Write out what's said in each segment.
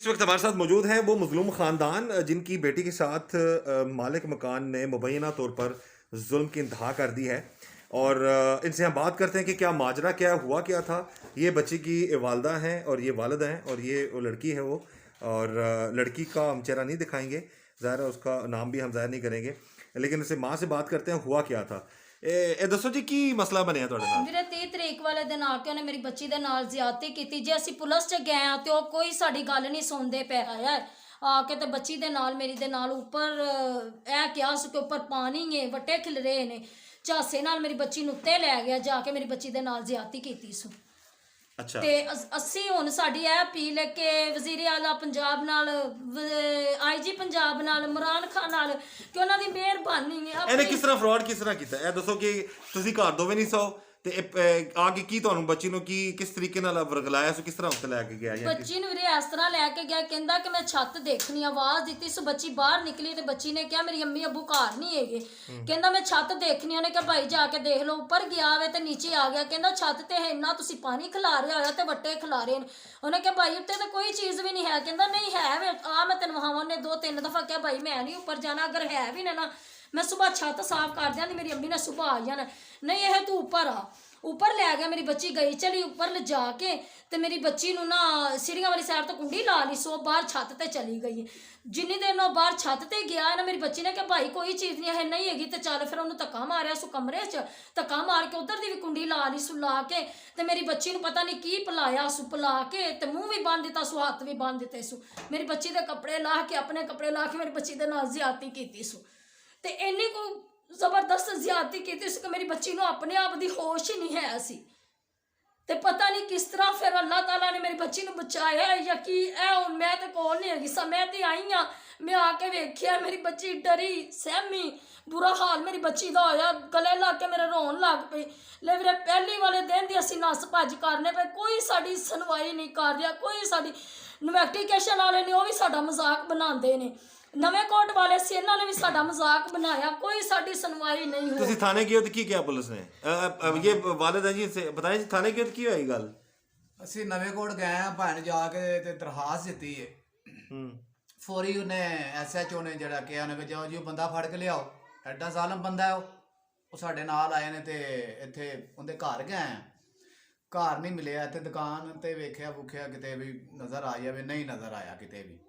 इस वक्त हमारे साथ मौजूद हैं वो मजलूम ख़ानदान जिनकी बेटी के साथ मालिक मकान ने मुबैना तौर पर जुल्म की इंतहा कर दी है। और इनसे हम बात करते हैं कि क्या माजरा क्या हुआ क्या था। ये बच्ची की वालदा हैं और ये वालिद हैं और ये वो लड़की है वो। और लड़की का हम चेहरा नहीं दिखाएंगे, ज़ाहिर है उसका नाम भी हम ज़ाहिर नहीं करेंगे, लेकिन इससे माँ से बात करते हैं हुआ क्या था। ਇਹ ਦੱਸੋ ਜੀ ਕੀ ਮਸਲਾ ਬਣਿਆ ਤੁਹਾਡੇ ਨਾਲ। ਵੀਰੇ 30 ਤਰੀਕ ਵਾਲੇ ਦਿਨ ਆ ਕੇ ਉਹਨੇ ਮੇਰੀ ਬੱਚੀ ਦੇ ਨਾਲ ਜ਼ਿਆਦਤੀ ਕੀਤੀ। ਜੇ ਅਸੀਂ ਪੁਲਿਸ 'ਚ ਗਏ ਆ ਤੇ ਉਹ ਕੋਈ ਸਾਡੀ ਗੱਲ ਨਹੀਂ ਸੁਣਦੇ ਪਏ। ਆਇਆ ਆ ਕੇ ਤੇ ਬੱਚੀ ਦੇ ਨਾਲ ਮੇਰੀ ਦੇ ਨਾਲ ਉੱਪਰ ਇਹ ਕਿਹਾ ਸੀ ਕਿ ਉੱਪਰ ਪਾਣੀ ਹੈ, ਵੱਟੇ ਖਿਲ ਰਹੇ ਨੇ। ਝਾਸੇ ਨਾਲ ਮੇਰੀ ਬੱਚੀ ਨੂੰ ਉੱਤੇ ਲੈ ਗਿਆ, ਜਾ ਕੇ ਮੇਰੀ ਬੱਚੀ ਦੇ ਨਾਲ ਜ਼ਿਆਦਤੀ ਕੀਤੀ ਸੋ। ਅੱਛਾ ਤੇ ਅਸੀਂ ਹੁਣ ਸਾਡੀ ਇਹ ਅਪੀਲ ਹੈ ਕਿ ਵਜ਼ੀਰ ਆਲਾ ਪੰਜਾਬ ਨਾਲ, ਆਈਜੀ ਪੰਜਾਬ ਨਾਲ, ਇਮਰਾਨ ਖਾਨ ਨਾਲ, ਕਿ ਉਹਨਾਂ ਦੀ ਮਿਹਰਬਾਨੀ ਹੈ। ਇਹਨੇ ਕਿਸ ਤਰ੍ਹਾਂ ਫਰਾਡ ਕਿਸ ਤਰ੍ਹਾਂ ਕੀਤਾ? ਇਹ ਦੱਸੋ ਕਿ ਤੁਸੀਂ ਘਰ ਦੋਵੇਂ ਨਹੀਂ ਸੌ ਤੇ ਆ ਕੇ ਕੀ ਤੁਹਾਨੂੰ ਬੱਚੀ ਨੂੰ ਕੀ ਕਿਸ ਤਰੀਕੇ ਨਾਲ ਵਰਗਲਾਇਆ ਸੋ, ਕਿਸ ਤਰ੍ਹਾਂ ਉੱਤੇ ਲੈ ਕੇ ਗਿਆ? ਬੱਚੀ ਨੂੰ ਵੀਰੇ ਇਸ ਤਰ੍ਹਾਂ ਲੈ ਕੇ ਗਿਆ, ਕਹਿੰਦਾ ਕਿ ਮੈਂ ਛੱਤ ਦੇਖਣੀ, ਆਵਾਜ਼ ਦਿੱਤੀ ਸੋ ਬੱਚੀ ਬਾਹਰ ਨਿਕਲੀ ਤੇ ਬੱਚੀ ਨੇ ਕਿਹਾ ਮੇਰੀ ਅੰਮੀ ਅੱਬੂ ਘਰ ਨਹੀਂ ਹੈਗੇ। ਕਹਿੰਦਾ ਮੈਂ ਛੱਤ ਦੇਖਣੀ। ਉਹਨੇ ਕਿਹਾ ਭਾਈ ਜਾ ਕੇ ਦੇਖ ਲਓ। ਉੱਪਰ ਗਿਆ ਵੇ ਤੇ ਨੀਚੇ ਆ ਗਿਆ। ਕਹਿੰਦਾ ਛੱਤ ਤੇ ਇੰਨਾ ਤੁਸੀਂ ਪਾਣੀ ਖਿਲਾਰਿਆ ਹੋਇਆ ਤੇ ਵੱਟੇ ਖਿਲਾਰੇ ਨੇ। ਉਹਨੇ ਕਿਹਾ ਭਾਈ ਉੱਤੇ ਤਾਂ ਕੋਈ ਚੀਜ਼ ਵੀ ਨਹੀਂ ਹੈ। ਕਹਿੰਦਾ ਨਹੀਂ ਹੈ ਵੇ, ਆ ਮੈਂ ਤੈਨੂੰ ਵਹਾਵਾਂ ਨੇ 2-3 ਦਫਾ ਕਿਹਾ ਭਾਈ ਮੈਂ ਨਹੀਂ ਉੱਪਰ ਜਾਣਾ, ਅਗਰ ਹੈ ਵੀ ਨਾ ਮੈਂ ਸੁਬਾਹ ਛੱਤ ਸਾਫ਼ ਕਰ ਦਿਆਂਦੀ, ਮੇਰੀ ਅੰਮੀ ਨੇ ਸੁਬਾਹ ਆ ਜਾਣਾ। ਨਹੀਂ ਇਹ ਤੂੰ ਉੱਪਰ ਆ। ਉੱਪਰ ਲੈ ਗਿਆ। ਮੇਰੀ ਬੱਚੀ ਗਈ ਚਲੀ ਉੱਪਰ ਲਿਜਾ ਕੇ ਤੇ ਮੇਰੀ ਬੱਚੀ ਨੂੰ ਨਾ ਸੀੜੀਆਂ ਵਾਲੀ ਸਾਈਡ ਤੋਂ ਕੁੰਡੀ ਲਾ ਲਈ ਸੋ ਬਾਹਰ ਛੱਤ ਤੇ ਚਲੀ ਗਈ। ਜਿੰਨੀ ਦੇਰ ਨੂੰ ਬਾਹਰ ਛੱਤ ਤੇ ਗਿਆ ਨਾ, ਮੇਰੀ ਬੱਚੀ ਨੇ ਕਿਹਾ ਭਾਈ ਕੋਈ ਚੀਜ਼ ਨਹੀਂ ਹੈ, ਨਹੀਂ ਹੈਗੀ ਤੇ ਚੱਲ। ਫਿਰ ਉਹਨੂੰ ਧੱਕਾ ਮਾਰਿਆ ਸੋ ਕਮਰੇ 'ਚ, ਧੱਕਾ ਮਾਰ ਕੇ ਉਧਰ ਦੀ ਵੀ ਕੁੰਡੀ ਲਾ ਲਈ ਸੋ। ਲਾ ਕੇ ਤੇ ਮੇਰੀ ਬੱਚੀ ਨੂੰ ਪਤਾ ਨਹੀਂ ਕੀ ਪਿਲਾਇਆ ਸੋ, ਪਿਲਾ ਕੇ ਤੇ ਮੂੰਹ ਵੀ ਬੰਨ੍ਹ ਦਿੱਤਾ ਸੋ, ਹੱਥ ਵੀ ਬੰਨ੍ਹ ਦਿੱਤੇ ਸੋ। ਮੇਰੀ ਬੱਚੀ ਦੇ ਕੱਪੜੇ ਲਾ ਕੇ, ਆਪਣੇ ਕੱਪੜੇ ਲਾ ਕੇ ਮੇਰੀ ਬੱਚੀ ਦੇ ਨਾਲ ਜ਼ਿਆਦਤੀ ਕੀਤੀ ਸੋ। ਤੇ ਇੰਨੀ ਕੋ ਜ਼ਬਰਦਸਤ ਜ਼ਿਆਦਤੀ ਕੀਤੀ ਸੀ ਕਿ ਮੇਰੀ ਬੱਚੀ ਨੂੰ ਆਪਣੇ ਆਪ ਦੀ ਹੋਸ਼ ਹੀ ਨਹੀਂ ਹੈ ਸੀ। ਤੇ ਪਤਾ ਨਹੀਂ ਕਿਸ ਤਰ੍ਹਾਂ ਫਿਰ ਅੱਲਾਹ ਤਾਲਾ ਨੇ ਮੇਰੀ ਬੱਚੀ ਨੂੰ ਬਚਾਇਆ ਜਾਂ ਕੀ। ਇਹ ਹੁਣ ਮੈਂ ਤੇ ਕੋਲ ਨਹੀਂ ਹੈਗੀ ਸਾਂ, ਮੈਂ ਤੇ ਆਈ ਹਾਂ। ਮੈਂ ਆ ਕੇ ਵੇਖਿਆ ਮੇਰੀ ਬੱਚੀ ਡਰੀ, ਸਹਿਮੀ, ਬੁਰਾ ਹਾਲ ਮੇਰੀ ਬੱਚੀ ਦਾ ਹੋਇਆ। ਗਲੇ ਲੱਗ ਕੇ ਮੇਰੇ ਰੋਣ ਲੱਗ ਪਈ। ਲੈ ਵੀਰੇ ਪਹਿਲੀ ਵਾਲੇ ਦਿਨ ਦੀ ਅਸੀਂ ਨੱਸ ਭੱਜ ਕਰਨੇ ਪਏ, ਕੋਈ ਸਾਡੀ ਸੁਣਵਾਈ ਨਹੀਂ ਕਰ ਰਿਹਾ। ਕੋਈ ਸਾਡੀ ਇਨਵੈਸਟੀਗੇਸ਼ਨ ਵਾਲੇ ਨੇ ਉਹ ਵੀ ਸਾਡਾ ਮਜ਼ਾਕ ਬਣਾਉਂਦੇ ਨੇ। ਨਵੇਂ ਕੋਟ ਵਾਲੇ ਸੀ, ਇਹਨਾਂ ਨੇ ਵੀ ਸਾਡਾ ਮਜ਼ਾਕ ਬਣਾਇਆ। ਕੋਈ ਸਾਡੀ ਸੁਣਵਾਈ ਨਹੀਂ ਹੋਈ। ਤੁਸੀਂ ਥਾਣੇ ਗਏ ਹੋ ਤੇ ਕੀ ਕਿਹਾ ਪੁਲਿਸ ਨੇ? ਇਹ ਵਾਲਿਦ ਹੈ ਜੀ, ਬਤਾਏ ਥਾਣੇ ਗਏ ਤੇ ਕੀ ਹੋਈ ਗੱਲ? ਅਸੀਂ ਨਵੇਂ ਕੋਟ ਗਏ ਆ, ਭੈਣ ਜਾ ਕੇ ਤੇ ਦਰਖਾਸਤ ਦਿੱਤੀ ਹੈ। ਫੌਰੀ ਉਹਨੇ SHO ਨੇ ਜਿਹੜਾ ਕਿਹਾ, ਉਹਨੇ ਕਿ ਜਾਓ ਜੀ ਉਹ ਬੰਦਾ ਫੜ ਕੇ ਲਿਆਓ। ਐਡਾ ਜ਼ਾਲਮ ਬੰਦਾ ਹੈ ਉਹ ਸਾਡੇ ਨਾਲ ਆਏ ਨੇ ਤੇ ਇੱਥੇ ਉਹਦੇ ਘਰ ਗਏ ਆ। ਘਰ ਨਹੀਂ ਮਿਲਿਆ। ਇੱਥੇ ਦੁਕਾਨ ਤੇ ਵੇਖਿਆ ਵੁਖਿਆ ਕਿਤੇ ਵੀ ਨਜ਼ਰ ਆ ਜਾਵੇ, ਨਹੀਂ ਨਜ਼ਰ ਆਇਆ ਕਿਤੇ ਵੀ।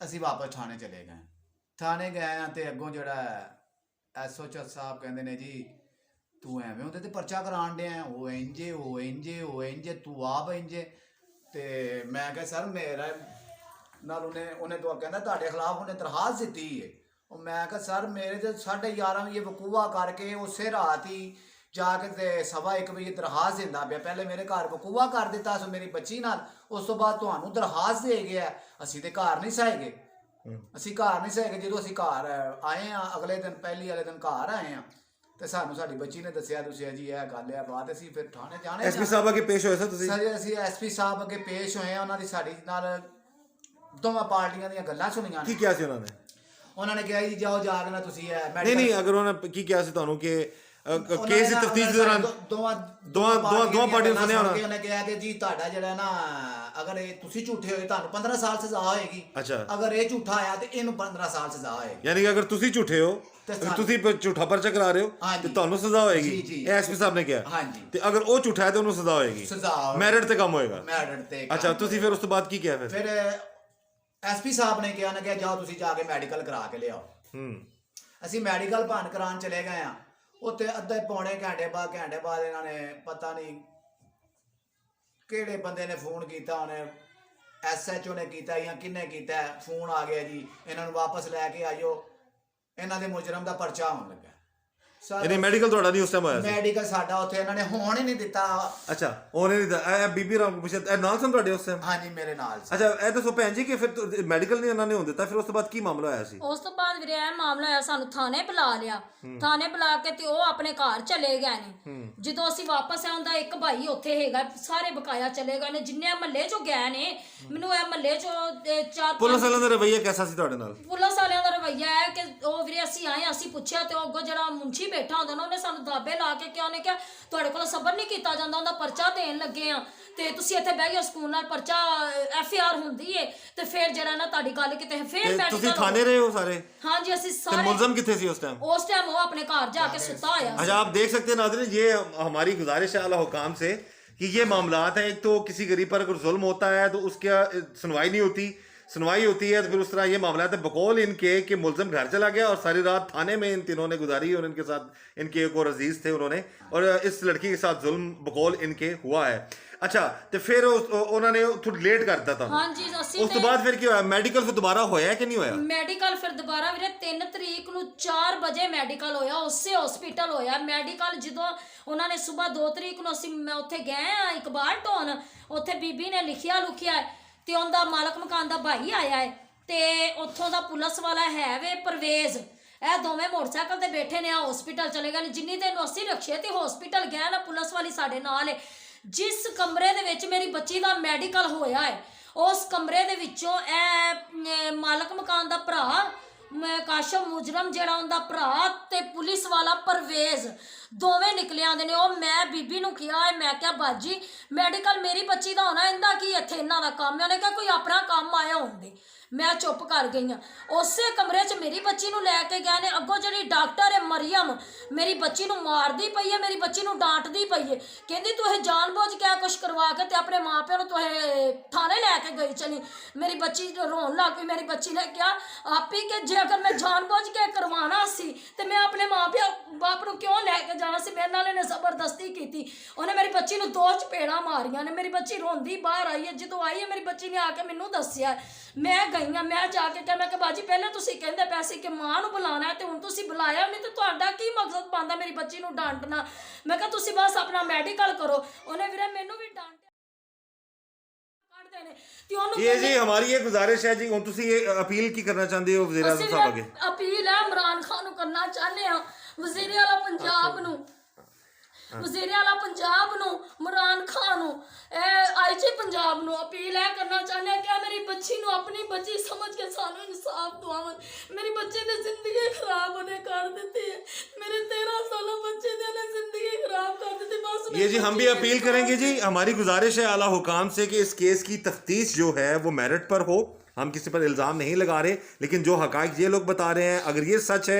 ਅਸੀਂ ਵਾਪਸ ਥਾਣੇ ਚਲੇ ਗਏ। ਥਾਣੇ ਗਏ ਆ ਤੇ ਅੱਗੋਂ ਜਿਹੜਾ SHO ਸਾਹਿਬ ਕਹਿੰਦੇ ਨੇ ਜੀ ਤੂੰ ਐਵੇਂ ਉਹਦੇ ਤੇ ਪਰਚਾ ਕਰਾਉਣ ਡਿਆ, ਉਹ ਇੰਜੇ ਉਹ ਇੰਜੇ ਉਹ ਇੰਜੇ, ਤੂੰ ਆਪ ਇੰਜੇ। ਤੇ ਮੈਂ ਕਿਹਾ ਸਰ ਮੇਰਾ ਨਾਲ ਉਹਨੇ ਤਾਂ ਕਹਿੰਦਾ ਤੁਹਾਡੇ ਖਿਲਾਫ ਉਹਨੇ ਦਰਖਾਸਤ ਦਿੱਤੀ ਹੈ। ਉਹ ਮੈਂ ਕਿਹਾ ਸਰ ਮੇਰੇ ਤੇ 11:30 ਵਜੇ ਵਕੂਆ ਕਰਕੇ ਉਸੇ ਰਾਤ ਹੀ ਜਾ ਕੇ ਤੇ 1:15 ਵਜੇ ਦਰਖਾਸਤ ਦਿੰਦਾ ਪਿਆ। ਪਹਿਲੇ ਮੇਰੇ ਘਰ ਵਕੂਆ ਕਰ ਦਿੱਤਾ ਸੋ ਮੇਰੀ ਬੱਚੀ ਨਾਲ, ਉਸ ਤੋਂ ਬਾਅਦ ਤੁਹਾਨੂੰ ਦਰਖਾਸਤ ਦੇ ਗਿਆ। ਅਸੀਂ ਤੇ ਘਰ ਨਹੀਂ ਸਹਾਏਗੇ, ਅਸੀਂ ਘਰ ਨਹੀਂ ਸਹਾਏਗੇ। ਜਦੋਂ ਅਸੀਂ ਘਰ ਆਏ ਆ ਅਗਲੇ ਦਿਨ, ਪਹਿਲੀ ਵਾਲੇ ਦਿਨ ਘਰ ਆਏ ਆ ਤੇ ਸਾਨੂੰ ਸਾਡੀ ਬੱਚੀ ਨੇ ਦੱਸਿਆ ਤੁਸੀਂ ਜੀ ਇਹ ਗੱਲ ਹੈ ਬਾਤ। ਅਸੀਂ ਫਿਰ ਥਾਣੇ ਜਾਣੇ। SP ਸਾਹਿਬ ਅੱਗੇ ਪੇਸ਼ ਹੋਏ ਸਰ ਤੁਸੀਂ? ਸਰ ਅਸੀਂ SP ਸਾਹਿਬ ਅੱਗੇ ਪੇਸ਼ ਹੋਏ ਆ। ਉਹਨਾਂ ਦੀ ਸਾਡੀ ਨਾਲ ਦੋਵਾਂ ਪਾਰਟੀਆਂ ਦੀਆਂ ਗੱਲਾਂ ਸੁਣੀਆਂ। ਕੀ ਕਿਹਾ ਸੀ ਉਹਨਾਂ ਨੇ? ਉਹਨਾਂ ਨੇ ਕਿਹਾ ਜੀ ਜਾਓ ਜਾ ਕੇ ਨਾ ਤੁਸੀਂ ਨਹੀਂ ਅਗਰ ਉਹਨਾਂ ਨੇ ਕੀ ਕਿਹਾ ਸੀ ਤੁਹਾਨੂੰ ਕਿ ਕੇਸ ਦੀ ਤਫਤੀਸ਼ ਦੇ ਦੌਰਾਨ ਦੋਵਾਂ ਪਾਰਟੀਆਂ ਨੇ ਸੁਣਿਆ ਹੋਣਾ? ਉਹਨੇ ਕਿਹਾ ਕਿ ਜੀ ਤੁਹਾਡਾ ਜਿਹੜਾ ਨਾ ਅਗਰ ਇਹ ਤੁਸੀਂ ਝੂਠੇ ਹੋਏ ਤੁਹਾਨੂੰ 15 ਸਾਲ ਸਜ਼ਾ ਹੋਏਗੀ। ਅੱਛਾ। ਅਗਰ ਇਹ ਝੂਠਾ ਆਇਆ ਤੇ ਇਹਨੂੰ 15 ਸਾਲ ਸਜ਼ਾ ਹੋਏਗੀ। ਯਾਨੀ ਕਿ ਅਗਰ ਤੁਸੀਂ ਝੂਠੇ ਹੋ, ਤੁਸੀਂ ਝੂਠਾ ਪਰਚਾ ਕਰਾ ਰਹੇ ਹੋ ਤੇ ਤੁਹਾਨੂੰ ਸਜ਼ਾ ਹੋਏਗੀ। ਇਹ SP ਸਾਹਿਬ ਨੇ ਕਿਹਾ। ਹਾਂਜੀ। ਤੇ ਅਗਰ ਉਹ ਝੂਠਾ ਹੈ ਤੇ ਉਹਨੂੰ ਸਜ਼ਾ ਹੋਏਗੀ, ਮੈਰਿਟ ਤੇ ਕੰਮ ਹੋਏਗਾ। ਮੈਰਿਟ ਤੇ। ਅੱਛਾ, ਤੁਸੀਂ ਫਿਰ ਉਸ ਤੋਂ ਬਾਅਦ ਕੀ ਕਿਹਾ? ਫਿਰ SP ਸਾਹਿਬ ਨੇ ਕਿਹਾ ਜਾਓ ਤੁਸੀਂ ਜਾ ਕੇ ਮੈਡੀਕਲ ਕਰਾ ਕੇ ਲਿਆਓ। ਅਸੀਂ ਮੈਡੀਕਲ ਭਾਨ ਕਰਾਉਣ ਚਲੇ ਗਏ ਆ। ਉੱਥੇ ਅੱਧੇ ਪੌਣੇ ਘੰਟੇ ਬਾਅਦ ਇਹਨਾਂ ਨੇ ਪਤਾ ਨਹੀਂ ਕਿਹੜੇ ਬੰਦੇ ਨੇ ਫੋਨ ਕੀਤਾ, ਉਹਨੇ SHO ਨੇ ਕੀਤਾ ਜਾਂ ਕਿਹਨੇ ਕੀਤਾ, ਫੋਨ ਆ ਗਿਆ ਜੀ ਇਹਨਾਂ ਨੂੰ ਵਾਪਸ ਲੈ ਕੇ ਆਇਓ, ਇਹਨਾਂ ਦੇ ਮੁਜਰਮ ਦਾ ਪਰਚਾ ਹੋਣ ਲੱਗਾ। ਯਾਨੀ ਮੈਡੀਕਲ ਤੁਹਾਡਾ ਨਹੀਂ ਉਸ ਟਾਈਮ ਹੋਇਆ ਸੀ? ਮੈਡੀਕਲ ਸਾਡਾ ਉੱਥੇ ਇਹਨਾਂ ਨੇ ਹੋਣ ਹੀ ਨਹੀਂ ਦਿੱਤਾ। ਅੱਛਾ, ਉਹਨੇ ਨਹੀਂ ਦਿੱਤਾ। ਇਹ ਬੀਬੀ ਰਾਮ ਪੁੱਛਿਆ ਇਹ ਨਾਲ ਸਨ ਤੁਹਾਡੇ ਉਸ ਟਾਈਮ? ਹਾਂਜੀ ਮੇਰੇ ਨਾਲ। ਅੱਛਾ, ਇਹ ਦੱਸੋ ਭੈਣ ਜੀ ਕਿ ਫਿਰ ਮੈਡੀਕਲ ਨਹੀਂ ਉਹਨਾਂ ਨੇ ਹੋਣ ਦਿੱਤਾ, ਫਿਰ ਉਸ ਤੋਂ ਬਾਅਦ ਕੀ ਮਾਮਲਾ ਹੋਇਆ ਸੀ? ਉਸ ਤੋਂ ਬਾਅਦ ਵੀਰੇ ਇਹ ਮਾਮਲਾ ਹੋਇਆ, ਸਾਨੂੰ ਥਾਣੇ ਬੁਲਾ ਲਿਆ। ਥਾਣੇ ਬੁਲਾ ਕੇ ਤੇ ਉਹ ਆਪਣੇ ਘਰ ਚਲੇ ਗਏ ਨੇ। ਜਦੋਂ ਅਸੀਂ ਵਾਪਸ ਆਉਂਦਾ ਇੱਕ ਭਾਈ ਉੱਥੇ ਹੈਗਾ, ਸਾਰੇ ਬਕਾਇਆ ਚਲੇ ਗਏ ਨੇ ਜਿੰਨੇ ਮਹੱਲੇ ਚੋਂ ਗਏ ਨੇ। ਮੈਨੂੰ ਇਹ ਮਹੱਲੇ ਚੋਂ 4-5 ਪੁਲਿਸ ਵਾਲਿਆਂ ਦਾ ਰਵੱਈਆ ਕਿਹਦਾ ਸੀ ਤੁਹਾਡੇ ਨਾਲ? ਪੁਲਿਸ ਵਾਲਿਆਂ ਦਾ ਰਵੱਈਆ ਹੈ ਕਿ ਉਹ ਵੀਰੇ ਅਸੀਂ ਆਏ, ਅਸੀਂ ਪੁੱਛਿਆ ਤੇ ਉਹ ਅੱਗੋਂ ਜਿਹੜਾ ਮੁੰਸ਼ੀ ਬੈਠਾ ਹੁੰਦਾ ਨਾ ਉਹਨੇ ਸਾਨੂੰ ਦਾਬੇ ਲਾ ਕੇ ਕਿਹਾ, ਉਹਨੇ ਕਿਹਾ ਤੁਹਾਡੇ ਕੋਲ ਸਬਰ ਨਹੀਂ ਕੀਤਾ ਜਾਂਦਾ, ਉਹਦਾ ਪਰਚਾ ਦੇਣ ਲੱਗੇ ਆ ਤੇ ਤੁਸੀਂ ਇੱਥੇ ਬਹਿ ਗਏ ਸਕੂਲ ਨਾਲ, ਪਰਚਾ FIR ਹੁੰਦੀ ਏ ਤੇ ਫਿਰ ਜਿਹੜਾ ਨਾ ਤੁਹਾਡੀ ਗੱਲ ਕਿਤੇ ਫਿਰ ਤੁਸੀਂ ਮੈਡੀਕਲ ਥਾਣੇ ਰਹੇ ਹੋ ਸਾਰੇ? ਹਾਂਜੀ ਅਸੀਂ ਤੇ ਸਾਰੇ। मुलजम कितने सी उस टाइम? उस टाइम वो अपने घर जाके सुता होया सी। अच्छा, आप देख सकते हैं नाज़रीन, ये हमारी गुजारिश है आला हुकाम से कि ये मामलात हैं, एक तो किसी गरीब पर अगर जुल्म होता है तो उसकी सुनवाई नहीं होती, सुनवाई होती है तो फिर उस तरह ये मामला है बकौल इनके कि मुलजम घर चला गया और सारी रात थाने में इन तीनों ने गुजारी और इनके साथ इनके एक और अजीज थे उन्होंने, और इस लड़की के साथ जुल्म बकौल इनके हुआ है। अच्छा, तो फिर उन्होंने थोड़ा लेट कर दिया था। हाँ जी, ਉਸ ਤੋਂ ਬਾਅਦ ਫਿਰ ਕੀ ਹੋਇਆ? ਮੈਡੀਕਲ ਫਿਰ ਦੁਬਾਰਾ ਹੋਇਆ ਕਿ ਨਹੀਂ ਹੋਇਆ? ਮੈਡੀਕਲ ਫਿਰ ਦੁਬਾਰਾ ਵੀਰੇ 3 ਤਰੀਕ ਨੂੰ 4 ਵਜੇ ਮੈਡੀਕਲ ਹੋਇਆ, ਉਸੇ ਹਸਪੀਟਲ ਹੋਇਆ ਮੈਡੀਕਲ। ਜਦੋਂ ਉਹਨਾਂ ਨੇ ਸਵੇਰ 2 ਤਰੀਕ ਨੂੰ ਮੈਂ ਉੱਥੇ ਗਏ ਆ ਇਕਬਾਲ ਢੋਣ, ਉੱਥੇ ਬੀਬੀ ਨੇ ਲਿਖਿਆ ਤੇ ਉਹਦਾ ਮਾਲਕ ਮਕਾਨ ਦਾ ਭਾਈ ਆਇਆ ਹੈ ਤੇ ਉੱਥੋਂ ਦਾ ਪੁਲਿਸ ਵਾਲਾ ਹੈ ਵੇ ਪਰਵੇਜ਼, ਇਹ ਦੋਵੇਂ ਮੋਟਰਸਾਈਕਲ ਤੇ ਬੈਠੇ ਨੇ, ਆ ਹਸਪੀਟਲ ਚਲੇ ਗਏ। ਜਿੰਨੀ ਦਿਨ ਅਸੀਂ ਰਖਸ਼ੇ ਤੇ ਹਸਪੀਟਲ ਗਏ ਨਾ, ਪੁਲਿਸ ਵਾਲੀ ਸਾਡੇ ਨਾਲ ਹੈ। ਜਿਸ ਕਮਰੇ ਦੇ ਵਿੱਚ ਮੇਰੀ ਬੱਚੀ ਦਾ ਮੈਡੀਕਲ ਹੋਇਆ ਹੈ ਉਸ ਕਮਰੇ ਦੇ ਵਿੱਚੋਂ ਇਹ ਮਾਲਕ ਮਕਾਨ ਦਾ ਭਰਾ ਕਾਸ਼ਮ ਮੁਜਰਮ ਜਿਹੜਾ ਉਹਦਾ ਭਰਾ ਤੇ ਪੁਲਿਸ ਵਾਲਾ ਪਰਵੇਜ਼ ਦੋਵੇਂ ਨਿਕਲੇ ਆਉਂਦੇ ਨੇ। ਉਹ ਮੈਂ ਬੀਬੀ ਨੂੰ ਕਿਹਾ, ਮੈਂ ਕਿਹਾ ਬਾਜੀ ਮੈਡੀਕਲ ਮੇਰੀ ਬੱਚੀ ਦਾ ਹੋਣਾ, ਇਹਦਾ ਕੀ ਇੱਥੇ ਇਹਨਾਂ ਦਾ ਕੰਮ ਹੈ? ਉਹਨੇ ਕਿਹਾ ਕੋਈ ਆਪਣਾ ਕੰਮ ਆਇਆ ਹੁੰਦੇ। ਮੈਂ ਚੁੱਪ ਕਰ ਗਈ ਹਾਂ। ਉਸੇ ਕਮਰੇ 'ਚ ਮੇਰੀ ਬੱਚੀ ਨੂੰ ਲੈ ਕੇ ਗਏ ਨੇ। ਅੱਗੋਂ ਜਿਹੜੀ ਡਾਕਟਰ ਹੈ ਮਰੀਮ ਮੇਰੀ ਬੱਚੀ ਨੂੰ ਮਾਰਦੀ ਪਈ ਹੈ, ਮੇਰੀ ਬੱਚੀ ਨੂੰ ਡਾਂਟਦੀ ਪਈ ਹੈ, ਕਹਿੰਦੀ ਤੂੰ ਇਹ ਜਾਣਬੁੱਝ ਕੇ ਕੁਛ ਕਰਵਾ ਕੇ ਤੇ ਆਪਣੇ ਮਾਂ ਪਿਓ ਨੂੰ ਤੂੰ ਇਹ ਥਾਣੇ ਲੈ ਕੇ ਗਈ ਚਲੀ। ਮੇਰੀ ਬੱਚੀ ਰੋਣ ਲੱਗ ਪਈ। ਮੇਰੀ ਬੱਚੀ ਨੇ ਕਿਹਾ ਆਪੀ ਕਿ ਜੇ ਅਗਰ ਮੈਂ ਜਾਣਬੁੱਝ ਕੇ ਕਰਵਾਉਣਾ ਸੀ ਤੇ ਮੈਂ ਆਪਣੇ ਮਾਂ ਪਿਓ ਬਾਪ ਨੂੰ ਕਿਉਂ ਲੈ ਕੇ ਜਾਣਾ ਸੀ? ਮੇਰੇ ਨਾਲ ਇਹਨੇ ਜ਼ਬਰਦਸਤੀ ਕੀਤੀ। ਉਹਨੇ ਮੇਰੀ ਬੱਚੀ ਨੂੰ 2 ਚਪੇੜਾਂ ਮਾਰੀਆਂ ਨੇ। ਮੇਰੀ ਬੱਚੀ ਰੋਂਦੀ ਬਾਹਰ ਆਈ ਹੈ। ਜਦੋਂ ਆਈ ਹੈ ਮੇਰੀ ਬੱਚੀ ਨੇ ਆ ਕੇ ਮੈਨੂੰ ਦੱਸਿਆ। ਮੈਂ ਗਈ ਹਾਂ, ਮੈਂ ਜਾ ਕੇ ਕਿਹਾ, ਮੈਂ ਕਿਹਾ ਬਾਜੀ ਪਹਿਲਾਂ ਤੁਸੀਂ ਕਹਿੰਦੇ ਪਏ ਸੀ ਕਿ ਮਾਂ ਨੂੰ ਬੁਲਾਉਣਾ ਹੈ ਤੇ ਹੁਣ ਤੁਸੀਂ ਬੁਲਾਇਆ ਨਹੀਂ, ਤੇ ਤੁਹਾਡਾ ਕੀ ਮਕਸਦ ਬਣਦਾ ਮੇਰੀ ਬੱਚੀ ਨੂੰ ਡਾਂਟਣਾ? ਮੈਂ ਕਿਹਾ ਤੁਸੀਂ ਬਸ ਆਪਣਾ ਮੈਡੀਕਲ ਕਰੋ। ਉਹਨੇ ਵੀਰੇ ਮੈਨੂੰ ਵੀ ਡਾਂਟਿਆ। ये जी हमारी ये गुजारिश है जी, ਹੁਣ ਤੁਸੀਂ ਇਹ ਅਪੀਲ ਕੀ ਕਰਨਾ ਚਾਹੁੰਦੇ ਹੋ ਵਜ਼ੀਰ ਆਜ਼ਮ ਸਾਹਿਬ ਅੱਗੇ? ਅਪੀਲ ਹੈ ਇਮਰਾਨ ਖਾਨ ਨੂੰ ਕਰਨਾ ਚਾਹੁੰਦੇ ਆ, ਵਜ਼ੀਰ ਆਲਾ ਪੰਜਾਬ ਨੂੰ, ਵਜ਼ੀਰ ਆਲਾ ਪੰਜਾਬ ਨੂੰ, ਇਮਰਾਨ ਖਾਨ ਨੂੰ, IG ਪੰਜਾਬ ਨੂੰ ਅਪੀਲ ਹੈ ਕਰਨਾ ਚਾਹੁੰਦੇ ਆ ਕਿ ਮੇਰੀ ਬੱਚੀ ਨੂੰ ਆਪਣੀ ਬੱਚੀ ਸਮਝ ਕੇ ਸਾਨੂੰ ਇਨਸਾਫ ਦਿਵਾਵਣ। ਮੇਰੀ ਬੱਚੇ ਦੀ ਜ਼ਿੰਦਗੀ ਖਰਾਬ ਉਹਨੇ ਕਰ ਦਿੱਤੀ ਹੈ। ਮੇਰੇ 13 ਸਾਲਾ ਬੱਚੇ ਦੀ ਉਹਨੇ ਜ਼ਿੰਦਗੀ खराब कर देते। बस ये जी हम भी अपील करेंगे जी, हमारी गुजारिश है आला हुकाम से कि इस केस की तफ्तीश जो है वो मेरिट पर हो। हम किसी पर इल्ज़ाम नहीं लगा रहे, लेकिन जो हकाइक ये लोग बता रहे हैं अगर ये सच है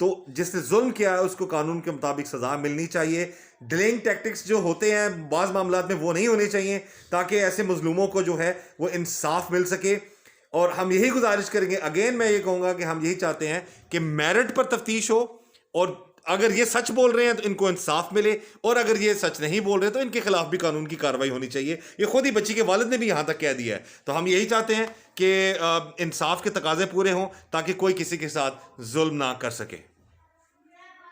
तो जिसने जुल्म किया है उसको कानून के मुताबिक सज़ा मिलनी चाहिए। डिलेइंग टैक्टिक्स जो होते हैं बाज़ मामलात में वो नहीं होने चाहिए ताकि ऐसे मजलूमों को जो है वो इंसाफ मिल सके। और हम यही गुजारिश करेंगे, अगेन मैं ये कहूँगा कि हम यही चाहते हैं कि मेरिट पर तफ्तीश हो और अगर ये सच बोल रहे हैं तो इनको इंसाफ मिले, और अगर ये सच नहीं बोल रहे तो इनके खिलाफ भी कानून की कार्रवाई होनी चाहिए। ये खुद ही बच्ची के वालिद ने भी यहाँ तक कह दिया है। तो हम यही चाहते हैं कि इंसाफ के तकाजे पूरे हों ताकि कोई किसी के साथ जुल्म ना कर सके।